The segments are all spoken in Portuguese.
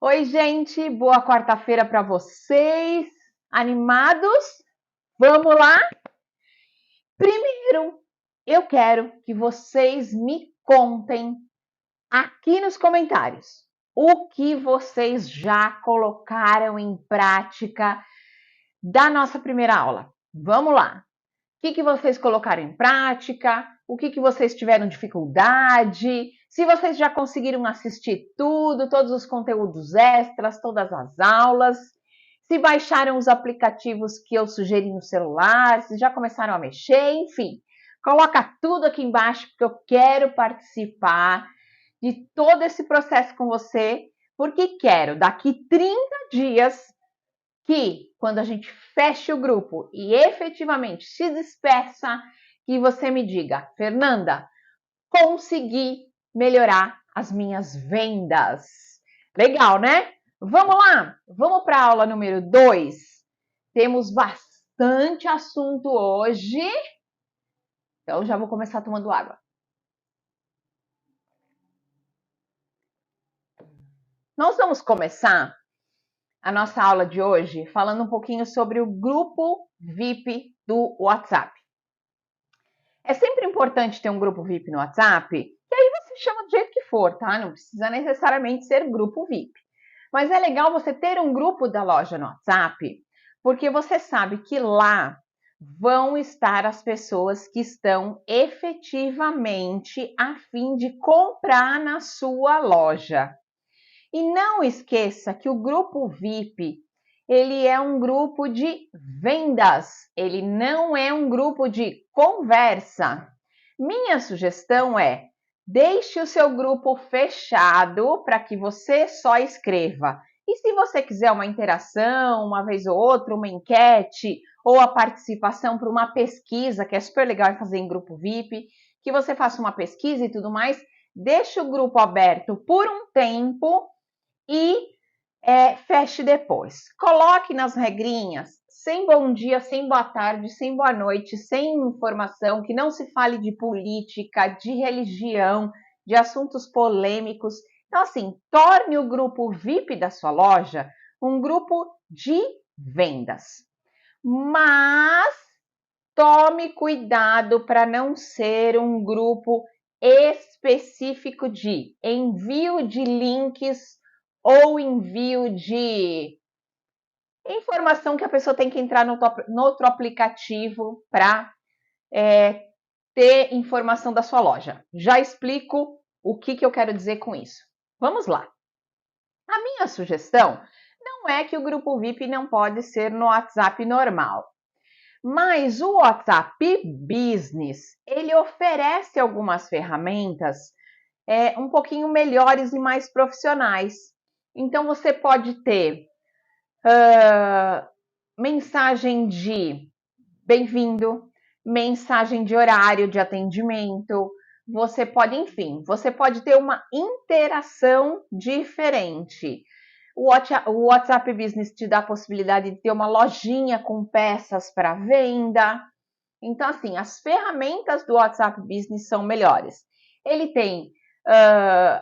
Oi, gente, boa quarta-feira para vocês. Animados? Vamos lá? Primeiro, eu quero que vocês me contem aqui nos comentários o que vocês já colocaram em prática da nossa primeira aula. Vamos lá. O que vocês colocaram em prática? O que vocês tiveram dificuldade? Se vocês já conseguiram assistir tudo, todos os conteúdos extras, todas as aulas, se baixaram os aplicativos que eu sugeri no celular, se já começaram a mexer, enfim. Coloca tudo aqui embaixo porque eu quero participar de todo esse processo com você, porque quero daqui 30 dias que quando a gente feche o grupo e efetivamente se despeça, que você me diga, Fernanda, consegui melhorar as minhas vendas. Legal, né? Vamos lá, vamos para a aula número 2. Temos bastante assunto hoje, então já vou começar tomando água. Nós vamos começar a nossa aula de hoje falando um pouquinho sobre o grupo VIP do WhatsApp. É sempre importante ter um grupo VIP no WhatsApp, que aí você chama do jeito que for, tá? Não precisa necessariamente ser grupo VIP. Mas é legal você ter um grupo da loja no WhatsApp, porque você sabe que lá vão estar as pessoas que estão efetivamente a fim de comprar na sua loja. E não esqueça que o grupo VIP, ele é um grupo de vendas, ele não é um grupo de conversa. Minha sugestão é: deixe o seu grupo fechado para que você só escreva. E se você quiser uma interação, uma vez ou outra, uma enquete ou a participação para uma pesquisa, que é super legal fazer em grupo VIP, que você faça uma pesquisa e tudo mais, deixe o grupo aberto por um tempo e feche depois. Coloque nas regrinhas, sem bom dia, sem boa tarde, sem boa noite, sem informação, que não se fale de política, de religião, de assuntos polêmicos. Então, assim, torne o grupo VIP da sua loja um grupo de vendas. Mas tome cuidado para não ser um grupo específico de envio de links ou envio de informação que a pessoa tem que entrar no outro aplicativo para ter informação da sua loja. Já explico o que eu quero dizer com isso. Vamos lá. A minha sugestão não é que o grupo VIP não pode ser no WhatsApp normal. Mas o WhatsApp Business, ele oferece algumas ferramentas um pouquinho melhores e mais profissionais. Então, você pode ter mensagem de bem-vindo, mensagem de horário de atendimento, você pode, enfim, você pode ter uma interação diferente. O WhatsApp Business te dá a possibilidade de ter uma lojinha com peças para venda. Então, assim, as ferramentas do WhatsApp Business são melhores. Ele tem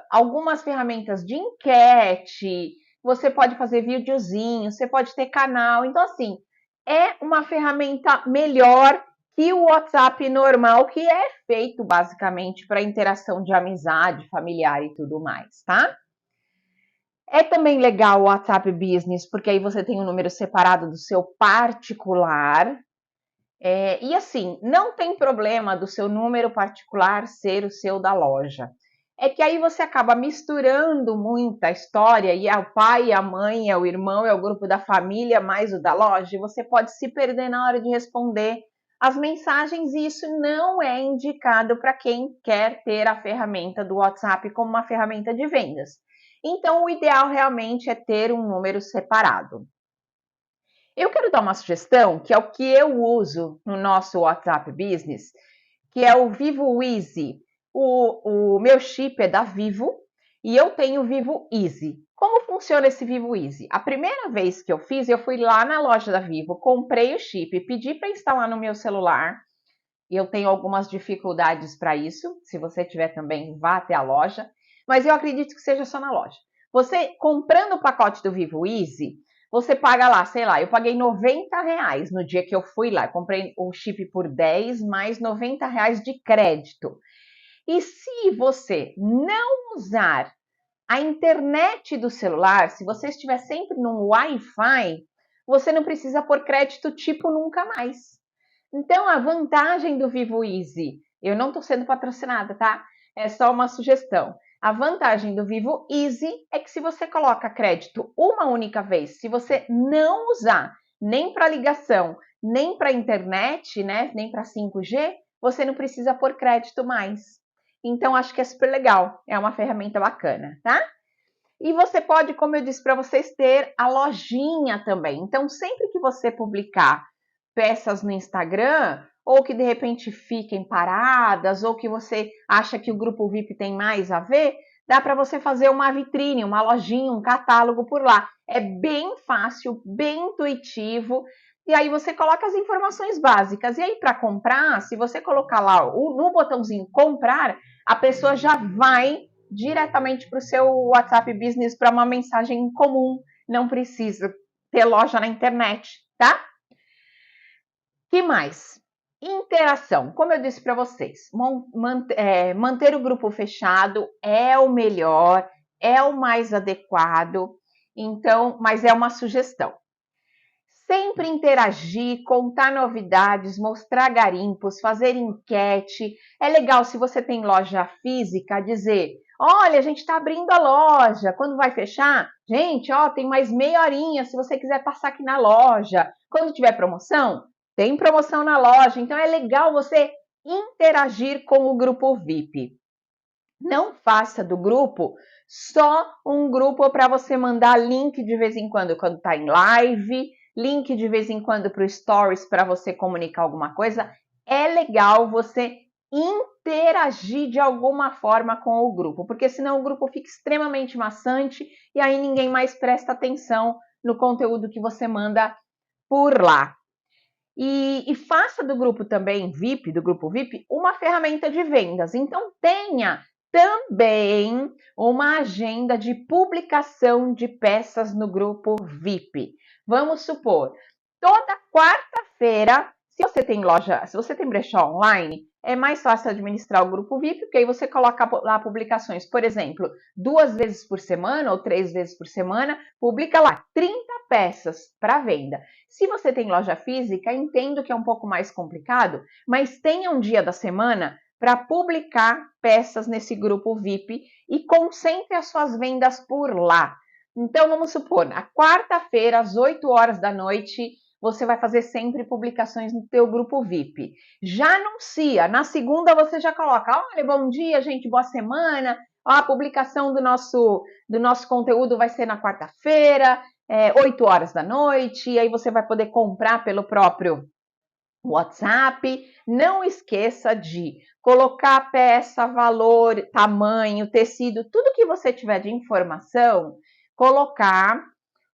algumas ferramentas de enquete, você pode fazer videozinho, você pode ter canal. Então, assim, é uma ferramenta melhor que o WhatsApp normal, que é feito basicamente para interação de amizade, familiar e tudo mais, tá? É também legal o WhatsApp Business, porque aí você tem um número separado do seu particular. E assim, não tem problema do seu número particular ser o seu da loja. É que aí você acaba misturando muita história e é o pai, a mãe, é o irmão, é o grupo da família, mais o da loja, e você pode se perder na hora de responder as mensagens e isso não é indicado para quem quer ter a ferramenta do WhatsApp como uma ferramenta de vendas. Então, o ideal realmente é ter um número separado. Eu quero dar uma sugestão, que é o que eu uso no nosso WhatsApp Business, que é o Vivo Easy. O meu chip é da Vivo e eu tenho o Vivo Easy. Como funciona esse Vivo Easy? A primeira vez que eu fiz, eu fui lá na loja da Vivo, comprei o chip, pedi para instalar no meu celular. E eu tenho algumas dificuldades para isso. Se você tiver também, vá até a loja. Mas eu acredito que seja só na loja. Você comprando o pacote do Vivo Easy, você paga lá, sei lá, eu paguei R$ 90 no dia que eu fui lá. Eu comprei o chip por 10 mais R$ 90 de crédito. E se você não usar a internet do celular, se você estiver sempre num Wi-Fi, você não precisa pôr crédito tipo nunca mais. Então, a vantagem do Vivo Easy, eu não estou sendo patrocinada, tá? É só uma sugestão. A vantagem do Vivo Easy é que se você coloca crédito uma única vez, se você não usar nem para ligação, nem para internet, né, nem para 5G, você não precisa pôr crédito mais. Então, acho que é super legal, é uma ferramenta bacana, tá? E você pode, como eu disse para vocês, ter a lojinha também. Então, sempre que você publicar peças no Instagram, ou que de repente fiquem paradas, ou que você acha que o grupo VIP tem mais a ver, dá para você fazer uma vitrine, uma lojinha, um catálogo por lá. É bem fácil, bem intuitivo. E aí você coloca as informações básicas. E aí, para comprar, se você colocar lá no botãozinho comprar, a pessoa já vai diretamente para o seu WhatsApp Business para uma mensagem comum. Não precisa ter loja na internet, tá? Que mais? Interação. Como eu disse para vocês, manter o grupo fechado é o melhor, é o mais adequado. Então, mas é uma sugestão. Sempre interagir, contar novidades, mostrar garimpos, fazer enquete. É legal, se você tem loja física, dizer: olha, a gente está abrindo a loja. Quando vai fechar? Gente, ó, tem mais meia horinha se você quiser passar aqui na loja. Quando tiver promoção, tem promoção na loja. Então é legal você interagir com o grupo VIP. Não faça do grupo só um grupo para você mandar link de vez em quando está em live, link de vez em quando para o Stories para você comunicar alguma coisa. É legal você interagir de alguma forma com o grupo, porque senão o grupo fica extremamente maçante e aí ninguém mais presta atenção no conteúdo que você manda por lá. E faça do grupo também VIP, do grupo VIP, uma ferramenta de vendas. Então tenha também uma agenda de publicação de peças no grupo VIP. Vamos supor, toda quarta-feira, se você tem loja, se você tem brechó online, é mais fácil administrar o grupo VIP, porque aí você coloca lá publicações, por exemplo, 2 vezes por semana ou 3 vezes por semana, publica lá 30 peças para venda. Se você tem loja física, entendo que é um pouco mais complicado, mas tenha um dia da semana para publicar peças nesse grupo VIP e concentre as suas vendas por lá. Então, vamos supor, na quarta-feira, às 8 horas da noite, você vai fazer sempre publicações no teu grupo VIP. Já anuncia, na segunda você já coloca, olha, bom dia, gente, boa semana, a publicação do nosso conteúdo vai ser na quarta-feira, 8 horas da noite, e aí você vai poder comprar pelo próprio WhatsApp. Não esqueça de colocar peça, valor, tamanho, tecido, tudo que você tiver de informação, colocar,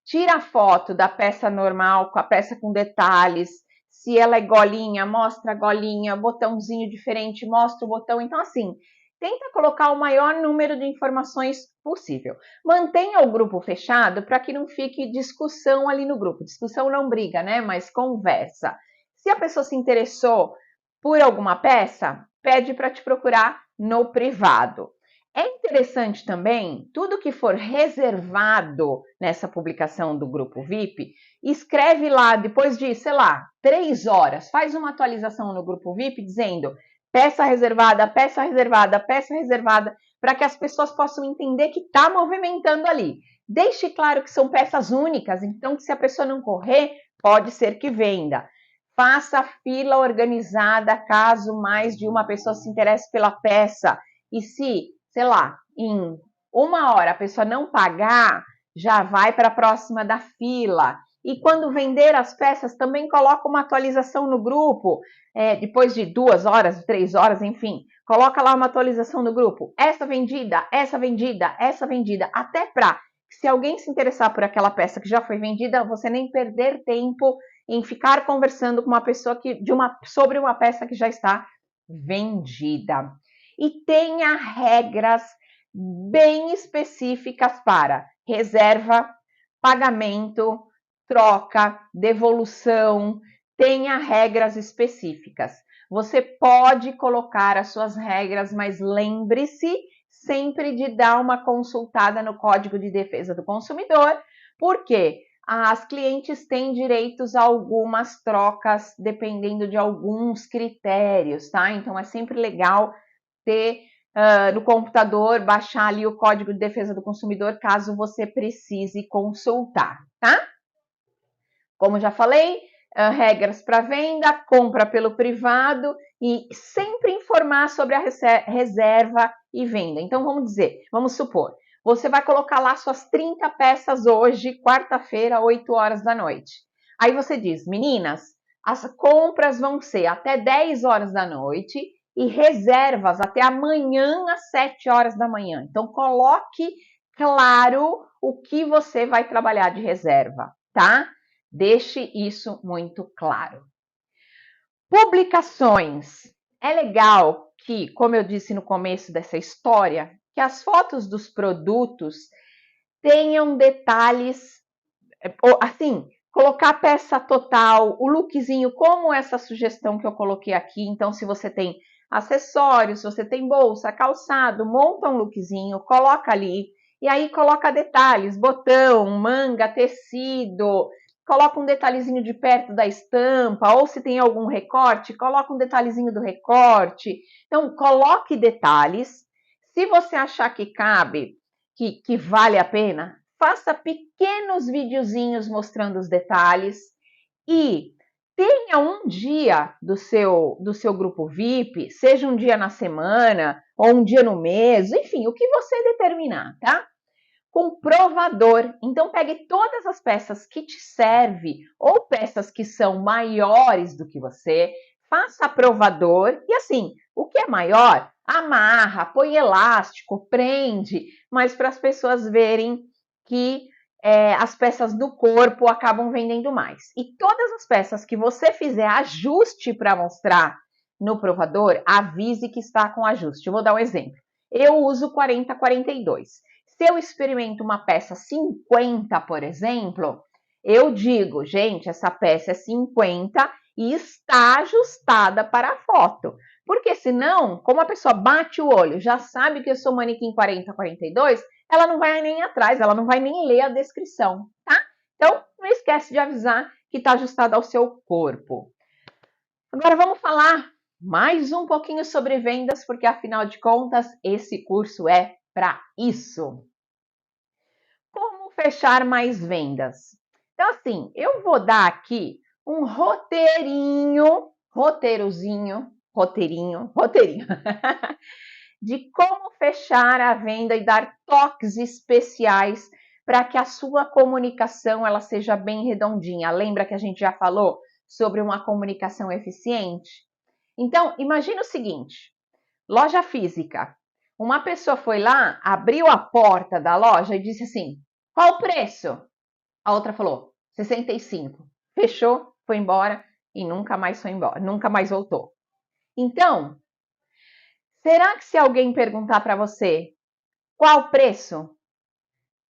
tira a foto da peça normal com a peça com detalhes. Se ela é golinha, mostra a golinha, botãozinho diferente, mostra o botão. Então, assim, tenta colocar o maior número de informações possível. Mantenha o grupo fechado para que não fique discussão ali no grupo. Discussão não briga, né? Mas conversa. Se a pessoa se interessou por alguma peça, pede para te procurar no privado. É interessante também, tudo que for reservado nessa publicação do grupo VIP, escreve lá depois de, sei lá, 3 horas, faz uma atualização no grupo VIP dizendo peça reservada, peça reservada, peça reservada, para que as pessoas possam entender que está movimentando ali. Deixe claro que são peças únicas, então que se a pessoa não correr, pode ser que venda. Faça fila organizada caso mais de uma pessoa se interesse pela peça. E se, sei lá, em 1 hora a pessoa não pagar, já vai para a próxima da fila. E quando vender as peças, também coloca uma atualização no grupo, depois de 2 horas, 3 horas, enfim. Coloca lá uma atualização no grupo. Essa vendida, essa vendida, essa vendida. Até para, se alguém se interessar por aquela peça que já foi vendida, você nem perder tempo em ficar conversando com uma pessoa sobre uma peça que já está vendida. E tenha regras bem específicas para reserva, pagamento, troca, devolução, tenha regras específicas. Você pode colocar as suas regras, mas lembre-se sempre de dar uma consultada no Código de Defesa do Consumidor, porque as clientes têm direitos a algumas trocas dependendo de alguns critérios, tá? Então é sempre legal ter no computador, baixar ali o Código de Defesa do Consumidor caso você precise consultar, tá? Como já falei, regras para venda, compra pelo privado e sempre informar sobre a reserva e venda. Então vamos supor, você vai colocar lá suas 30 peças hoje, quarta-feira, 8 horas da noite. Aí você diz, meninas, as compras vão ser até 10 horas da noite e reservas até amanhã às 7 horas da manhã. Então coloque claro o que você vai trabalhar de reserva, tá? Deixe isso muito claro. Publicações. É legal que, como eu disse no começo dessa história, que as fotos dos produtos tenham detalhes, assim, colocar a peça total, o lookzinho, como essa sugestão que eu coloquei aqui. Então, se você tem acessórios, se você tem bolsa, calçado, monta um lookzinho, coloca ali, e aí coloca detalhes, botão, manga, tecido, coloca um detalhezinho de perto da estampa, ou se tem algum recorte, coloca um detalhezinho do recorte. Então, coloque detalhes. Se você achar que cabe, que vale a pena, faça pequenos videozinhos mostrando os detalhes e tenha um dia do seu grupo VIP, seja um dia na semana ou um dia no mês, enfim, o que você determinar, tá? Com provador. Então pegue todas as peças que te servem ou peças que são maiores do que você, faça provador e assim, o que é maior, amarra, põe elástico, prende, mas para as pessoas verem que as peças do corpo acabam vendendo mais. E todas as peças que você fizer ajuste para mostrar no provador, avise que está com ajuste. Eu vou dar um exemplo. Eu uso 40-42. Se eu experimento uma peça 50, por exemplo, eu digo, gente, essa peça é 50 e está ajustada para a foto. Porque senão, como a pessoa bate o olho, já sabe que eu sou manequim 40-42, ela não vai nem atrás, ela não vai nem ler a descrição, tá? Então, não esquece de avisar que está ajustada ao seu corpo. Agora vamos falar mais um pouquinho sobre vendas, porque afinal de contas, esse curso é para isso. Como fechar mais vendas? Então, assim, eu vou dar aqui um roteirinho de como fechar a venda e dar toques especiais para que a sua comunicação ela seja bem redondinha. Lembra que a gente já falou sobre uma comunicação eficiente? Então, imagina o seguinte, loja física. Uma pessoa foi lá, abriu a porta da loja e disse assim, qual o preço? A outra falou, 65. Fechou, foi embora e nunca mais foi embora, nunca mais voltou. Então, será que se alguém perguntar para você qual o preço,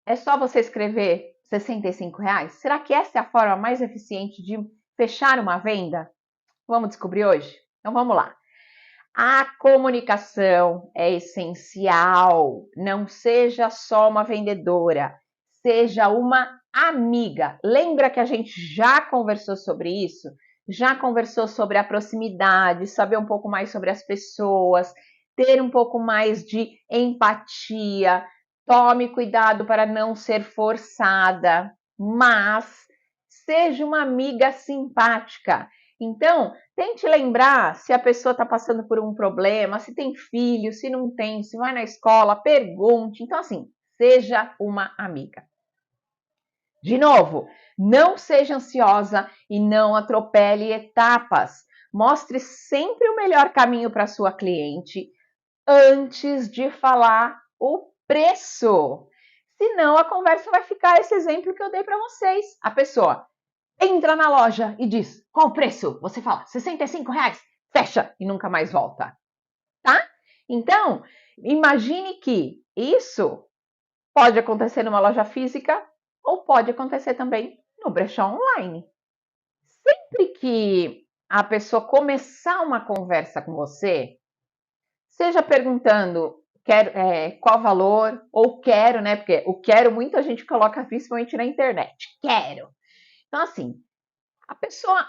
é só você escrever 65 reais? Será que essa é a forma mais eficiente de fechar uma venda? Vamos descobrir hoje? Então vamos lá. A comunicação é essencial. Não seja só uma vendedora, seja uma amiga. Lembra que a gente já conversou sobre isso? Já conversou sobre a proximidade, saber um pouco mais sobre as pessoas, ter um pouco mais de empatia. Tome cuidado para não ser forçada, mas seja uma amiga simpática. Então, tente lembrar se a pessoa está passando por um problema, se tem filho, se não tem, se vai na escola, pergunte. Então, assim, seja uma amiga. De novo, não seja ansiosa e não atropele etapas. Mostre sempre o melhor caminho para sua cliente antes de falar o preço. Senão, a conversa vai ficar esse exemplo que eu dei para vocês. A pessoa entra na loja e diz, qual o preço? Você fala, 65 reais, fecha e nunca mais volta, tá? Então, imagine que Isso pode acontecer numa loja física ou pode acontecer também no brechó online. Sempre que a pessoa começar uma conversa com você, seja perguntando qual valor, ou quero, né? Porque o quero muita gente coloca principalmente na internet. Quero. Então, assim,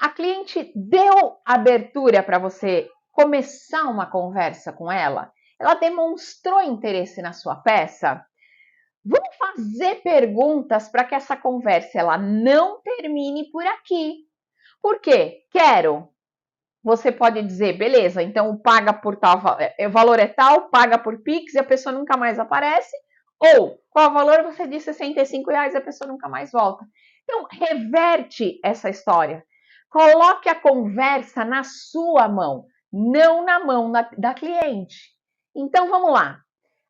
a cliente deu abertura para você começar uma conversa com ela demonstrou interesse na sua peça. Vamos fazer perguntas para que essa conversa ela não termine por aqui. Por quê? Quero. Você pode dizer, beleza, então paga por tal, o valor é tal, paga por Pix e a pessoa nunca mais aparece. Ou, qual valor você diz R$65 e a pessoa nunca mais volta. Então, reverte essa história. Coloque a conversa na sua mão, não na mão da cliente. Então, vamos lá.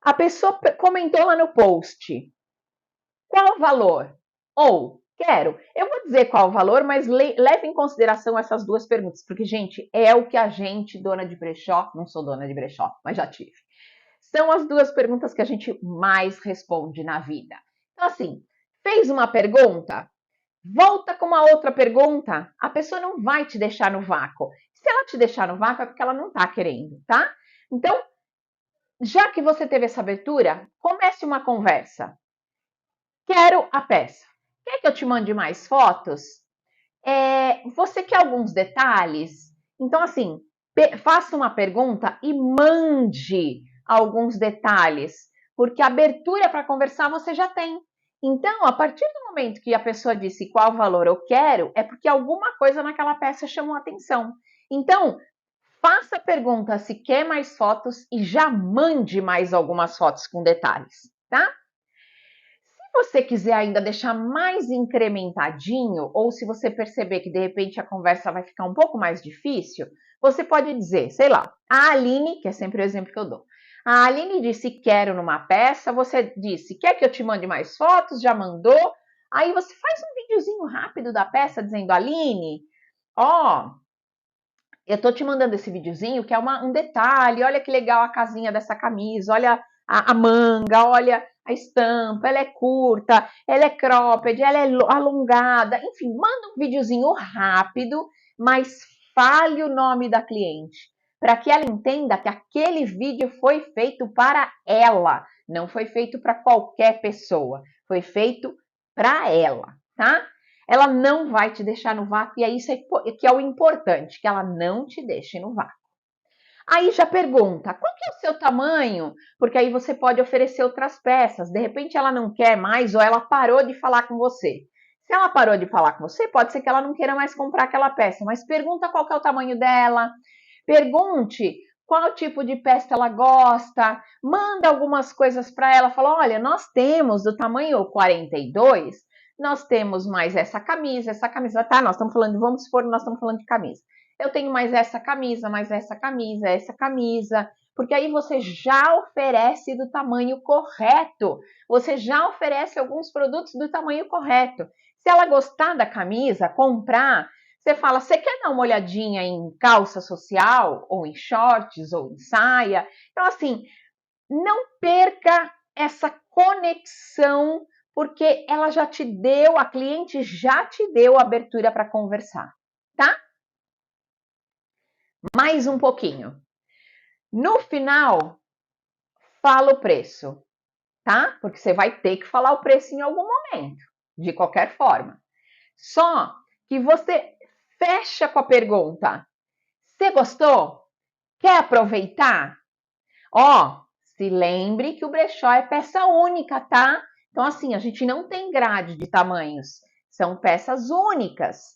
A pessoa comentou lá no post, qual o valor? Ou, quero. Eu vou dizer qual o valor, mas leve em consideração essas duas perguntas, porque, gente, é o que a gente, dona de brechó, não sou dona de brechó, mas já tive. São as duas perguntas que a gente mais responde na vida. Então, assim, fez uma pergunta, volta com uma outra pergunta. A pessoa não vai te deixar no vácuo. Se ela te deixar no vácuo, é porque ela não tá querendo, tá? Então, já que você teve essa abertura, comece uma conversa. Quero a peça. Quer que eu te mande mais fotos? Você quer alguns detalhes? Então, assim, faça uma pergunta e mande alguns detalhes, porque a abertura para conversar você já tem. Então, a partir do momento que a pessoa disse qual valor eu quero, é porque alguma coisa naquela peça chamou a atenção. Então, faça a pergunta se quer mais fotos e já mande mais algumas fotos com detalhes, tá? Se você quiser ainda deixar mais incrementadinho, ou se você perceber que de repente a conversa vai ficar um pouco mais difícil, você pode dizer, sei lá, a Aline, que é sempre o exemplo que eu dou. A Aline disse quero numa peça, você disse quer que eu te mande mais fotos, já mandou. Aí você faz um videozinho rápido da peça dizendo, Aline, ó, eu tô te mandando esse videozinho que é um detalhe, olha que legal a casinha dessa camisa, olha a manga, olha a estampa, ela é curta, ela é cropped, ela é alongada, enfim, manda um videozinho rápido, mas fale o nome da cliente, para que ela entenda que aquele vídeo foi feito para ela, não foi feito para qualquer pessoa, foi feito para ela, tá? Ela não vai te deixar no vácuo, e é isso que é o importante, que ela não te deixe no vácuo. Aí já pergunta, qual que é o seu tamanho? Porque aí você pode oferecer outras peças. De repente ela não quer mais ou ela parou de falar com você. Se ela parou de falar com você, pode ser que ela não queira mais comprar aquela peça, mas pergunta qual que é o tamanho dela, pergunte qual tipo de peça ela gosta, manda algumas coisas para ela, fala, olha, nós temos do tamanho 42, nós temos mais essa camisa, tá? Nós estamos falando, vamos supor, nós estamos falando de camisa. Eu tenho mais essa camisa, essa camisa, porque aí você já oferece do tamanho correto, você já oferece alguns produtos do tamanho correto. Se ela gostar da camisa, comprar, você fala, você quer dar uma olhadinha em calça social, ou em shorts, ou em saia? Então, assim, não perca essa conexão, porque ela já te deu, a cliente já te deu abertura para conversar, tá? Mais um pouquinho. No final, fala o preço, tá? Porque você vai ter que falar o preço em algum momento, de qualquer forma. Só que você fecha com a pergunta: você gostou? Quer aproveitar? Ó, se lembre que o brechó é peça única, tá? Então, assim, a gente não tem grade de tamanhos, são peças únicas.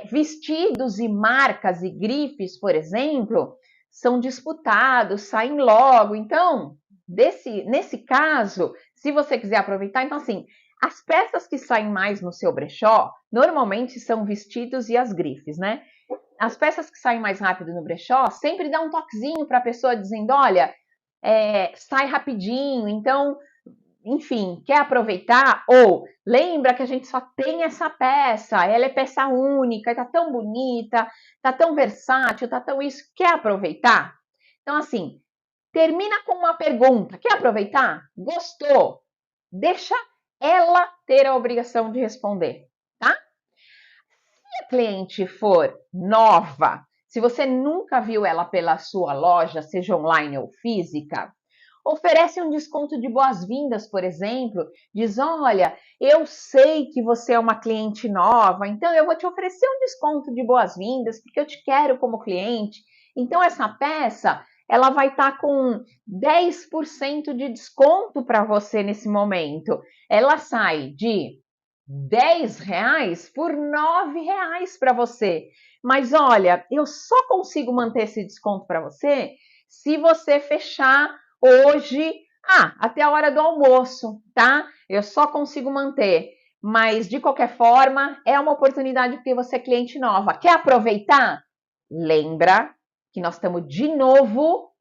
Vestidos e marcas e grifes, por exemplo, são disputados, saem logo. Então, nesse caso, se você quiser aproveitar, então assim, as peças que saem mais no seu brechó, normalmente são vestidos e as grifes, né? As peças que saem mais rápido no brechó, sempre dá um toquezinho para a pessoa dizendo, olha, sai rapidinho, então enfim, quer aproveitar? Ou lembra que a gente só tem essa peça, ela é peça única, tá tão bonita, tá tão versátil, tá tão isso, quer aproveitar? Então, assim, termina com uma pergunta. Quer aproveitar? Gostou? Deixa ela ter a obrigação de responder, tá? Se a cliente for nova, se você nunca viu ela pela sua loja, seja online ou física, oferece um desconto de boas-vindas, por exemplo. Diz: olha, eu sei que você é uma cliente nova, então eu vou te oferecer um desconto de boas-vindas, porque eu te quero como cliente. Então, essa peça, ela vai estar com 10% de desconto para você nesse momento. Ela sai de R$ 10 por R$ 9 para você. Mas olha, eu só consigo manter esse desconto para você se você fechar hoje, até a hora do almoço, tá? Eu só consigo manter. Mas, de qualquer forma, é uma oportunidade porque você é cliente nova. Quer aproveitar? Lembra que nós estamos de novo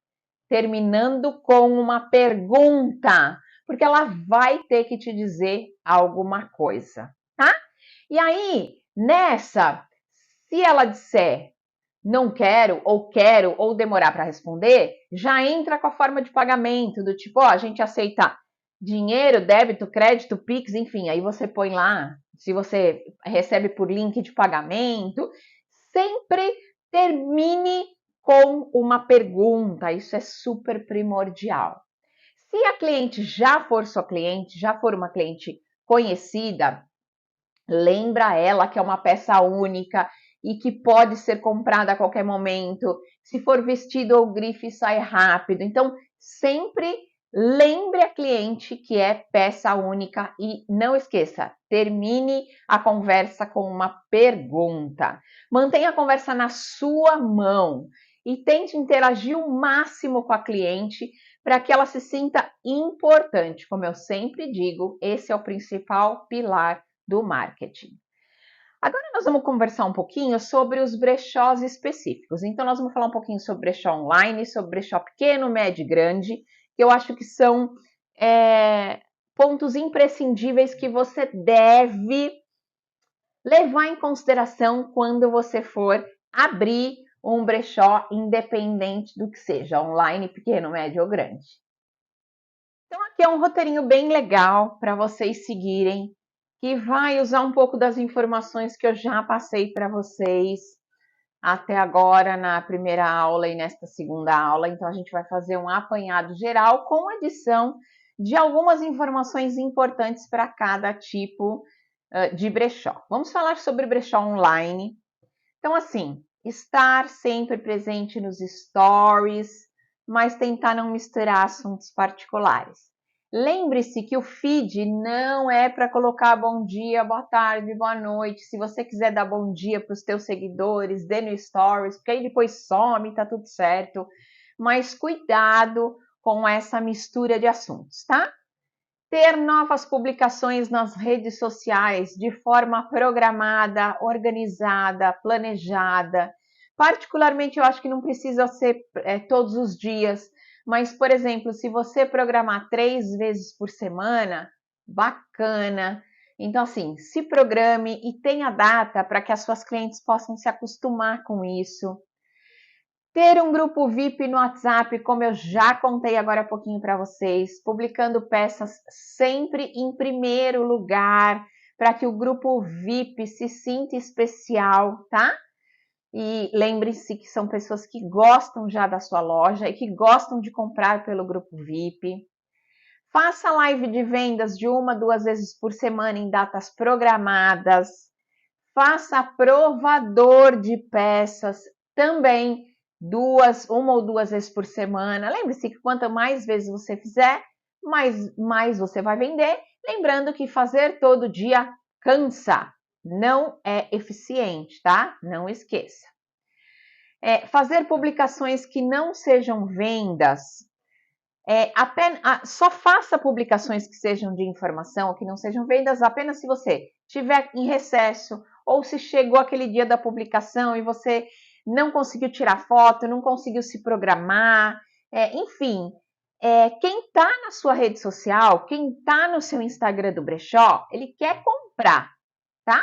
terminando com uma pergunta, porque ela vai ter que te dizer alguma coisa, tá? E aí, nessa, se ela disser não quero, ou demorar para responder, já entra com a forma de pagamento, do tipo, a gente aceita dinheiro, débito, crédito, Pix, enfim, aí você põe lá, se você recebe por link de pagamento, sempre termine com uma pergunta, isso é super primordial. Se a cliente já for sua cliente, já for uma cliente conhecida, lembra ela que é uma peça única e que pode ser comprada a qualquer momento. Se for vestido ou grife, sai rápido. Então, sempre lembre a cliente que é peça única e não esqueça, termine a conversa com uma pergunta. Mantenha a conversa na sua mão e tente interagir o máximo com a cliente para que ela se sinta importante. Como eu sempre digo, esse é o principal pilar do marketing. Agora nós vamos conversar um pouquinho sobre os brechós específicos. Então nós vamos falar um pouquinho sobre brechó online, sobre brechó pequeno, médio e grande, que eu acho que são pontos imprescindíveis que você deve levar em consideração quando você for abrir um brechó, independente do que seja, online, pequeno, médio ou grande. Então aqui é um roteirinho bem legal para vocês seguirem, que vai usar um pouco das informações que eu já passei para vocês até agora na primeira aula e nesta segunda aula. Então a gente vai fazer um apanhado geral com adição de algumas informações importantes para cada tipo de brechó. Vamos falar sobre brechó online. Então assim, estar sempre presente nos stories, mas tentar não misturar assuntos particulares. Lembre-se que o feed não é para colocar bom dia, boa tarde, boa noite. Se você quiser dar bom dia para os teus seguidores, dê no stories, porque aí depois some, tá tudo certo. Mas cuidado com essa mistura de assuntos, tá? Ter novas publicações nas redes sociais de forma programada, organizada, planejada. Particularmente, eu acho que não precisa ser todos os dias, mas, por exemplo, se você programar 3 vezes por semana, bacana. Então, assim, se programe e tenha data para que as suas clientes possam se acostumar com isso. Ter um grupo VIP no WhatsApp, como eu já contei agora há pouquinho para vocês, publicando peças sempre em primeiro lugar, para que o grupo VIP se sinta especial, tá? E lembre-se que são pessoas que gostam já da sua loja e que gostam de comprar pelo grupo VIP. Faça live de vendas de 1, 2 vezes por semana em datas programadas. Faça provador de peças também 1 ou 2 vezes por semana. Lembre-se que quanto mais vezes você fizer, mais você vai vender. Lembrando que fazer todo dia cansa, não é eficiente, tá? Não esqueça. Fazer publicações que não sejam vendas. Só faça publicações que sejam de informação, que não sejam vendas, apenas se você estiver em recesso ou se chegou aquele dia da publicação e você não conseguiu tirar foto, não conseguiu se programar, enfim. Quem está na sua rede social, quem está no seu Instagram do brechó, ele quer comprar, tá?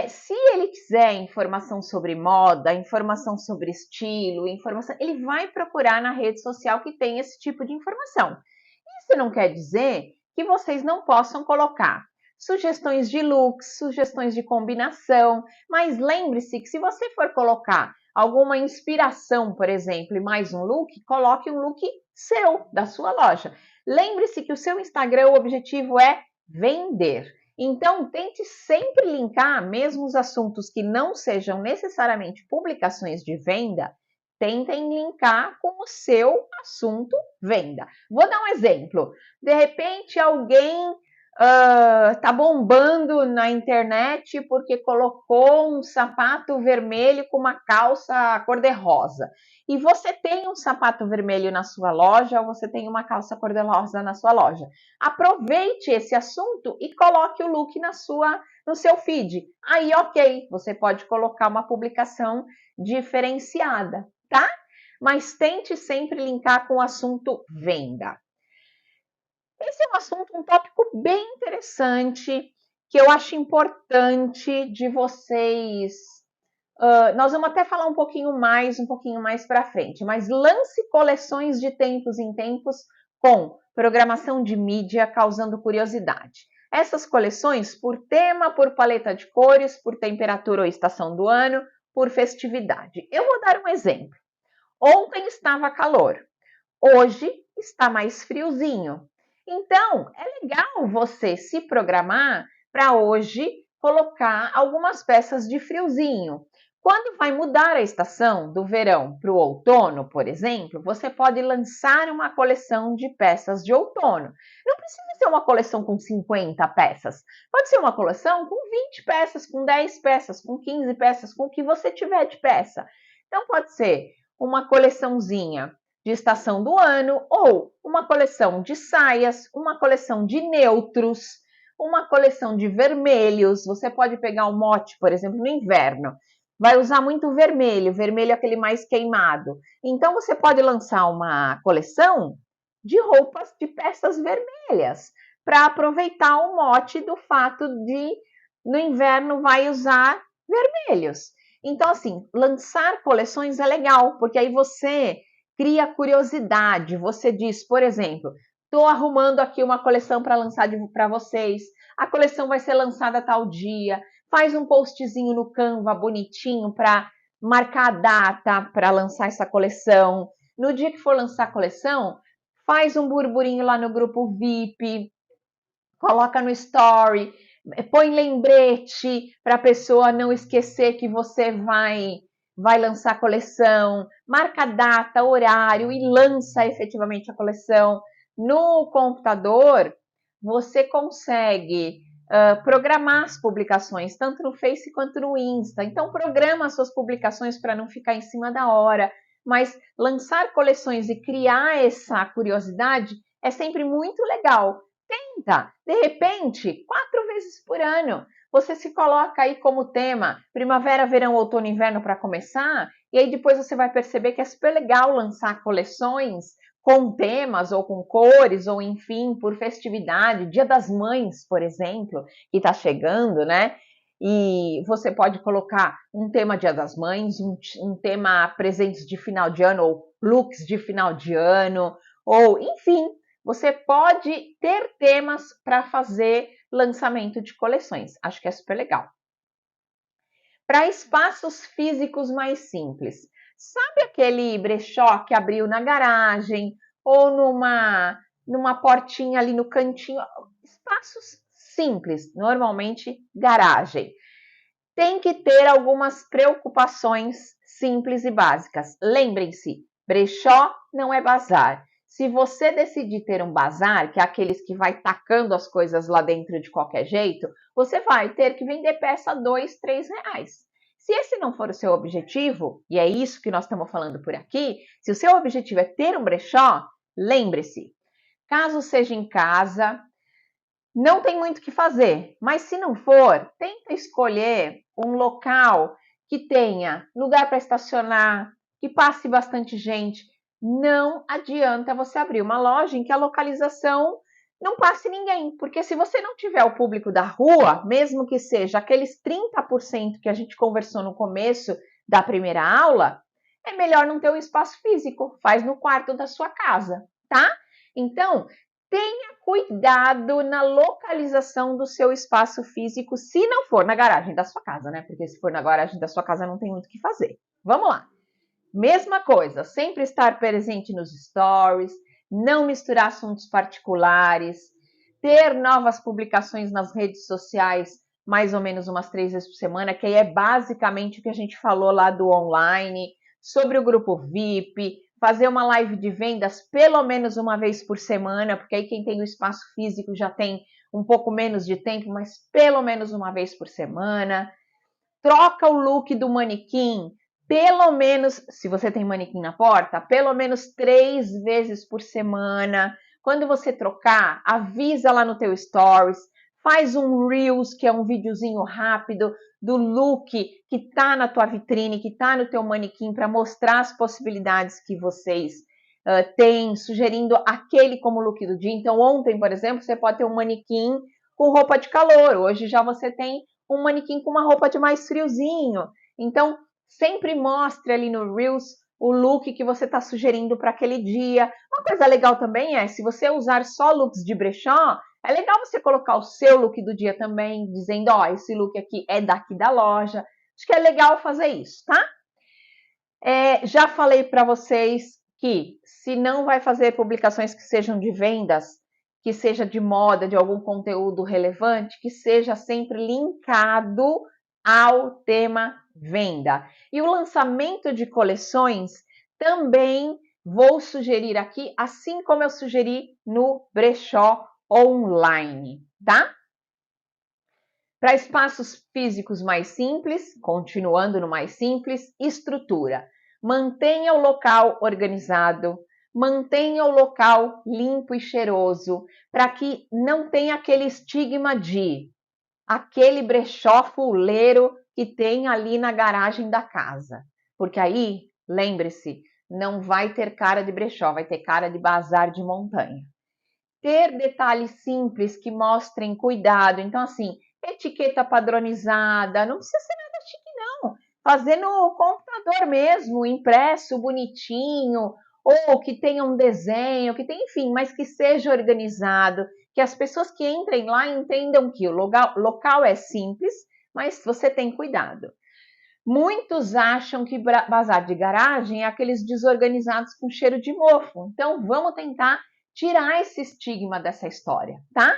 Se ele quiser informação sobre moda, informação sobre estilo, informação, ele vai procurar na rede social que tem esse tipo de informação. Isso não quer dizer que vocês não possam colocar sugestões de looks, sugestões de combinação, mas lembre-se que se você for colocar alguma inspiração, por exemplo, e mais um look, coloque um look seu, da sua loja. Lembre-se que o seu Instagram, o objetivo é vender. Então, tente sempre linkar, mesmo os assuntos que não sejam necessariamente publicações de venda, tentem linkar com o seu assunto venda. Vou dar um exemplo. De repente, alguém tá bombando na internet porque colocou um sapato vermelho com uma calça cor-de-rosa. E você tem um sapato vermelho na sua loja ou você tem uma calça cor-de-rosa na sua loja. Aproveite esse assunto e coloque o look no seu feed. Aí, ok, você pode colocar uma publicação diferenciada, tá? Mas tente sempre linkar com o assunto venda. Esse é um assunto, um tópico bem interessante, que eu acho importante de vocês. Nós vamos até falar um pouquinho mais para frente, mas lance coleções de tempos em tempos com programação de mídia causando curiosidade. Essas coleções por tema, por paleta de cores, por temperatura ou estação do ano, por festividade. Eu vou dar um exemplo. Ontem estava calor, hoje está mais friozinho. Então, é legal você se programar para hoje colocar algumas peças de friozinho. Quando vai mudar a estação do verão para o outono, por exemplo, você pode lançar uma coleção de peças de outono. Não precisa ser uma coleção com 50 peças. Pode ser uma coleção com 20 peças, com 10 peças, com 15 peças, com o que você tiver de peça. Então, pode ser uma coleçãozinha de estação do ano, ou uma coleção de saias, uma coleção de neutros, uma coleção de vermelhos. Você pode pegar um mote, por exemplo, no inverno. Vai usar muito vermelho, vermelho é aquele mais queimado. Então, você pode lançar uma coleção de roupas de peças vermelhas, para aproveitar o mote do fato de, no inverno, vai usar vermelhos. Então, assim, lançar coleções é legal, porque aí você cria curiosidade. Você diz, por exemplo, estou arrumando aqui uma coleção para lançar para vocês. A coleção vai ser lançada tal dia. Faz um postzinho no Canva bonitinho para marcar a data para lançar essa coleção. No dia que for lançar a coleção, faz um burburinho lá no grupo VIP, coloca no story, põe lembrete para a pessoa não esquecer que você vai lançar a coleção, marca data, horário e lança efetivamente a coleção. No computador, você consegue programar as publicações, tanto no Face quanto no Insta. Então, programa as suas publicações para não ficar em cima da hora. Mas lançar coleções e criar essa curiosidade é sempre muito legal. Tenta, de repente, 4 vezes por ano. Você se coloca aí como tema primavera, verão, outono, inverno para começar, e aí depois você vai perceber que é super legal lançar coleções com temas ou com cores, ou enfim, por festividade, Dia das Mães, por exemplo, que está chegando, né? E você pode colocar um tema Dia das Mães, um tema presentes de final de ano, ou looks de final de ano, ou enfim, você pode ter temas para fazer lançamento de coleções. Acho que é super legal. Para espaços físicos mais simples. Sabe aquele brechó que abriu na garagem ou numa portinha ali no cantinho? Espaços simples, normalmente garagem. Tem que ter algumas preocupações simples e básicas. Lembrem-se, brechó não é bazar. Se você decidir ter um bazar, que é aqueles que vai tacando as coisas lá dentro de qualquer jeito, você vai ter que vender peça a R$2, R$3. Se esse não for o seu objetivo, e é isso que nós estamos falando por aqui, se o seu objetivo é ter um brechó, lembre-se, caso seja em casa, não tem muito o que fazer, mas se não for, tenta escolher um local que tenha lugar para estacionar, que passe bastante gente. Não adianta você abrir uma loja em que a localização não passe ninguém, porque se você não tiver o público da rua, mesmo que seja aqueles 30% que a gente conversou no começo da primeira aula, é melhor não ter um espaço físico, faz no quarto da sua casa, tá? Então, tenha cuidado na localização do seu espaço físico, se não for na garagem da sua casa, né? Porque se for na garagem da sua casa não tem muito o que fazer. Vamos lá. Mesma coisa, sempre estar presente nos stories, não misturar assuntos particulares, ter novas publicações nas redes sociais mais ou menos umas 3 vezes por semana, que aí é basicamente o que a gente falou lá do online, sobre o grupo VIP, fazer uma live de vendas pelo menos uma vez por semana, porque aí quem tem o espaço físico já tem um pouco menos de tempo, mas pelo menos uma vez por semana. Troca o look do manequim, pelo menos, se você tem manequim na porta, pelo menos 3 vezes por semana. Quando você trocar, avisa lá no teu stories, faz um Reels, que é um videozinho rápido do look que tá na tua vitrine, que tá no teu manequim, para mostrar as possibilidades que vocês têm, sugerindo aquele como look do dia. Então, ontem, por exemplo, você pode ter um manequim com roupa de calor, hoje já você tem um manequim com uma roupa de mais friozinho. Então, sempre mostre ali no Reels o look que você está sugerindo para aquele dia. Uma coisa legal também é, se você usar só looks de brechó, é legal você colocar o seu look do dia também, dizendo, ó, esse look aqui é daqui da loja. Acho que é legal fazer isso, tá? Já falei para vocês que se não vai fazer publicações que sejam de vendas, que seja de moda, de algum conteúdo relevante, que seja sempre linkado ao tema venda. E o lançamento de coleções também vou sugerir aqui, assim como eu sugeri no brechó online, tá? Para espaços físicos mais simples, continuando no mais simples, estrutura. Mantenha o local organizado, mantenha o local limpo e cheiroso, para que não tenha aquele estigma de aquele brechó fuleiro que tem ali na garagem da casa. Porque aí, lembre-se, não vai ter cara de brechó, vai ter cara de bazar de montanha. Ter detalhes simples que mostrem cuidado. Então, assim, etiqueta padronizada, não precisa ser nada chique, não. Fazer no computador mesmo, impresso, bonitinho, ou que tenha um desenho, que tenha, enfim, mas que seja organizado, que as pessoas que entrem lá entendam que o local é simples, mas você tem cuidado. Muitos acham que bazar de garagem é aqueles desorganizados com cheiro de mofo. Então, vamos tentar tirar esse estigma dessa história, tá?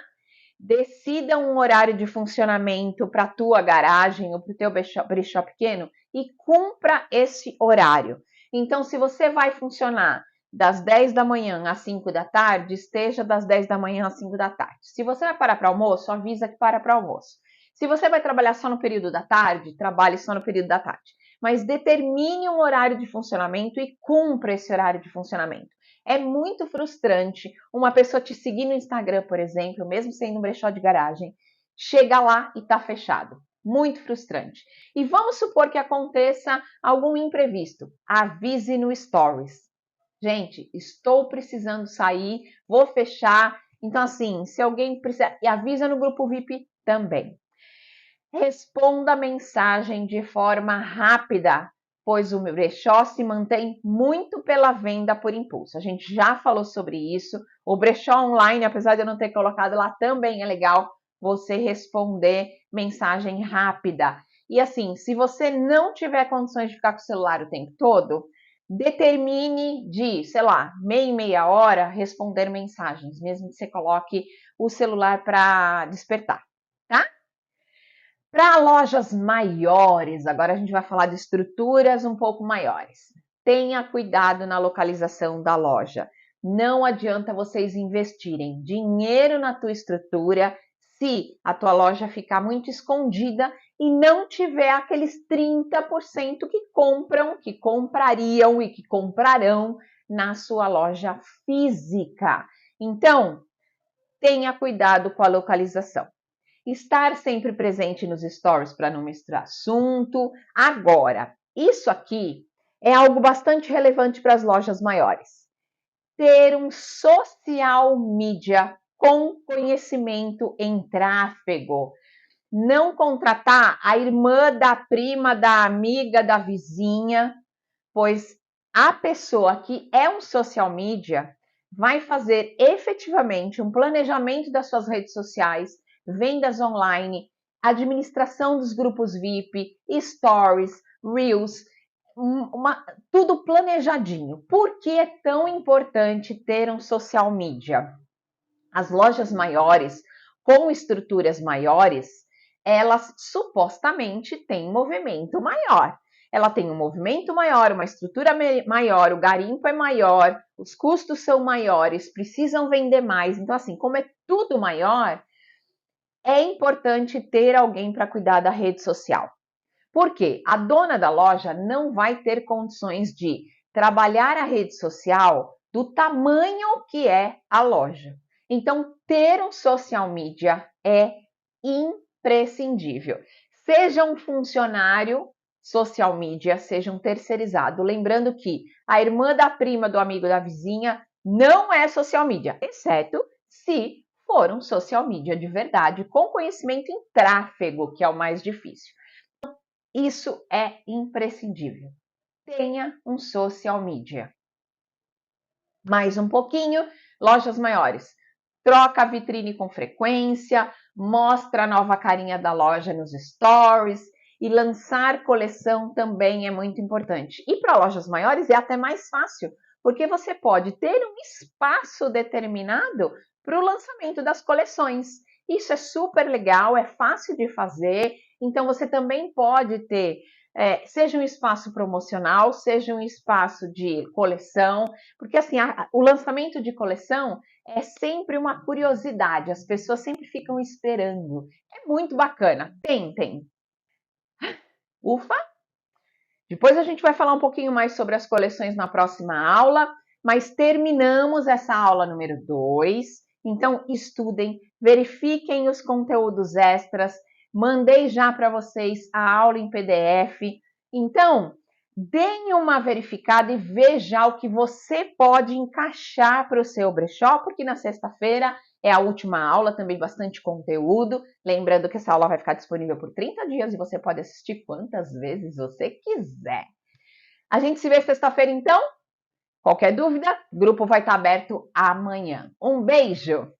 Decida um horário de funcionamento para a tua garagem ou para o teu brechó pequeno e cumpra esse horário. Então, se você vai funcionar das 10 da manhã às 5 da tarde, esteja das 10 da manhã às 5 da tarde. Se você vai parar para almoço, avisa que para almoço. Se você vai trabalhar só no período da tarde, trabalhe só no período da tarde. Mas determine um horário de funcionamento e cumpra esse horário de funcionamento. É muito frustrante uma pessoa te seguir no Instagram, por exemplo, mesmo sendo um brechó de garagem, chega lá e tá fechado. Muito frustrante. E vamos supor que aconteça algum imprevisto. Avise no Stories. Gente, estou precisando sair, vou fechar. Então, assim, se alguém precisa, avisa no grupo VIP também. Responda a mensagem de forma rápida, pois o brechó se mantém muito pela venda por impulso. A gente já falou sobre isso. O brechó online, apesar de eu não ter colocado lá, também é legal você responder mensagem rápida. E assim, se você não tiver condições de ficar com o celular o tempo todo, determine de, sei lá, meia hora responder mensagens, mesmo que você coloque o celular para despertar, tá? Para lojas maiores, agora a gente vai falar de estruturas um pouco maiores. Tenha cuidado na localização da loja. Não adianta vocês investirem dinheiro na tua estrutura se a tua loja ficar muito escondida e não tiver aqueles 30% que compram, que comprariam e que comprarão na sua loja física. Então, tenha cuidado com a localização. Estar sempre presente nos stories para não misturar assunto. Agora, isso aqui é algo bastante relevante para as lojas maiores. Ter um social media com conhecimento em tráfego. Não contratar a irmã da prima, da amiga, da vizinha, pois a pessoa que é um social media vai fazer efetivamente um planejamento das suas redes sociais, vendas online, administração dos grupos VIP, stories, reels, tudo planejadinho. Por que é tão importante ter um social media? As lojas maiores, com estruturas maiores, elas supostamente têm movimento maior. Ela tem um movimento maior, uma estrutura maior, o garimpo é maior, os custos são maiores, precisam vender mais. Então, assim, como é tudo maior, é importante ter alguém para cuidar da rede social. Por quê? A dona da loja não vai ter condições de trabalhar a rede social do tamanho que é a loja. Então, ter um social media é imprescindível. Seja um funcionário social media, seja um terceirizado. Lembrando que a irmã da prima, do amigo, da vizinha não é social media, exceto se for um social media de verdade, com conhecimento em tráfego, que é o mais difícil. Isso é imprescindível. Tenha um social media. Mais um pouquinho, lojas maiores. Troca a vitrine com frequência, mostra a nova carinha da loja nos stories e lançar coleção também é muito importante. E para lojas maiores é até mais fácil, porque você pode ter um espaço determinado para o lançamento das coleções. Isso é super legal, é fácil de fazer, então você também pode ter, seja um espaço promocional, seja um espaço de coleção, porque assim, o lançamento de coleção é sempre uma curiosidade, as pessoas sempre ficam esperando. É muito bacana. Tentem. Ufa! Depois a gente vai falar um pouquinho mais sobre as coleções na próxima aula, mas terminamos essa aula número 2. Então, estudem, verifiquem os conteúdos extras. Mandei já para vocês a aula em PDF. Então, deem uma verificada e veja o que você pode encaixar para o seu brechó, porque na sexta-feira é a última aula, também bastante conteúdo. Lembrando que essa aula vai ficar disponível por 30 dias e você pode assistir quantas vezes você quiser. A gente se vê sexta-feira, então? Qualquer dúvida, o grupo vai estar aberto amanhã. Um beijo!